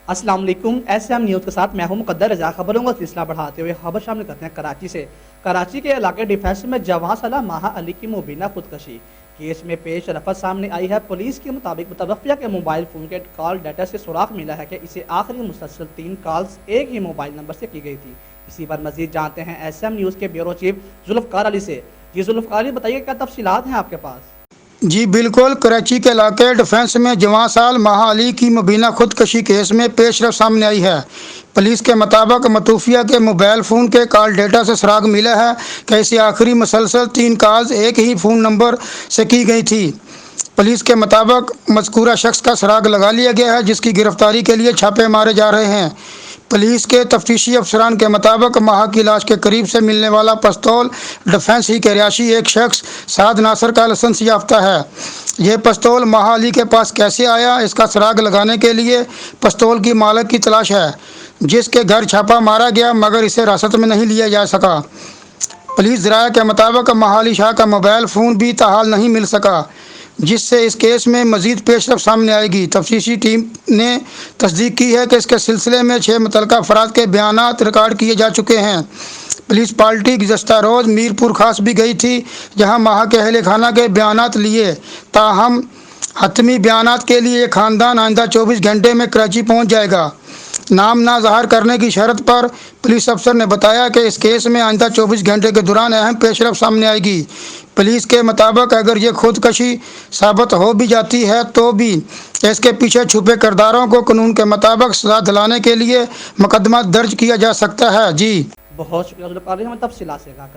अस्सलाम वालेकुम। SM news के साथ मैं हूं मुकद्दर रजा। खबरों का सिलसिला बढ़ाते हुए खबर शामिल करते हैं कराची से। कराची के इलाके डिफेंस में जवान साला माहा अली की मुबीना खुदकशी केस में पेश रफत सामने आई है। पुलिस के मुताबिक मुतवफ़्फ़िया के मोबाइल फ़ोन के कॉल डाटा से सुराग मिला है कि इसे आखिरी मुसलसल 3 कॉल्स एक ही मोबाइल नंबर से की गई थी। इसी पर मज़ीद जानते हैं SM न्यूज़ के ब्यूरो चीफ जुल्फ़कार अली से। जी जुल्फ़कार अली, बताइए क्या तफसीलात हैं आपके पास? जी बिल्कुल। कराची के इलाके डिफेंस में जवान साल माहा अली की मुबीना खुदकशी केस में पेशरफ सामने आई है। पुलिस के मुताबिक मतूफिया के मोबाइल फ़ोन के कॉल डेटा से सुराग मिला है कि इसे आखिरी मुसलसल 3 कॉल्स एक ही फ़ोन नंबर से की गई थी। पुलिस के मुताबिक मज़कूरा शख्स का सुराग लगा लिया गया है, जिसकी गिरफ्तारी के लिए छापे मारे जा रहे हैं। पुलिस के तफ्तीशी अफसरान के मुताबिक माहा की लाश के करीब से मिलने वाला पिस्तौल डिफेंस ही के रिहायशी एक शख्स साद नासर का लाइसेंस याफ्ता है। यह पिस्तौल माहा अली के पास कैसे आया, इसका सुराग लगाने के लिए पिस्तौल की मालिक की तलाश है, जिसके घर छापा मारा गया मगर इसे हिरासत में नहीं लिया जा सका। पुलिस ज़राया के मुताबिक माहा अली शाह का मोबाइल फ़ोन भी ताहाल नहीं मिल सका, जिससे इस केस में मज़ीद पेशरफ सामने आएगी। तफ्तीशी टीम ने तस्दीक की है कि इसके सिलसिले में 6 मुतल्लिक़ा अफराद के बयानात रिकॉर्ड किए जा चुके हैं। पुलिस पार्टी गुज़श्ता रोज़ मीरपुर खास भी गई थी, जहां माहा के अहले खाना के बयानात लिए। ताहम हतमी बयानात के लिए ख़ानदान आइंदा 24 घंटे में कराची पहुँच जाएगा। नाम ना ज़ाहिर करने की शर्त पर पुलिस अफसर ने बताया कि इस केस में आइंदा 24 घंटे के दौरान अहम पेशरफ सामने आएगी। पुलिस के मुताबिक अगर ये खुदकशी साबित हो भी जाती है तो भी इसके पीछे छुपे किरदारों को कानून के मुताबिक सजा दिलाने के लिए मुकदमा दर्ज किया जा सकता है। जी बहुत शुक्रिया जुल्फ़कार अली, हमें तफसीलात से आगाह करने के लिए।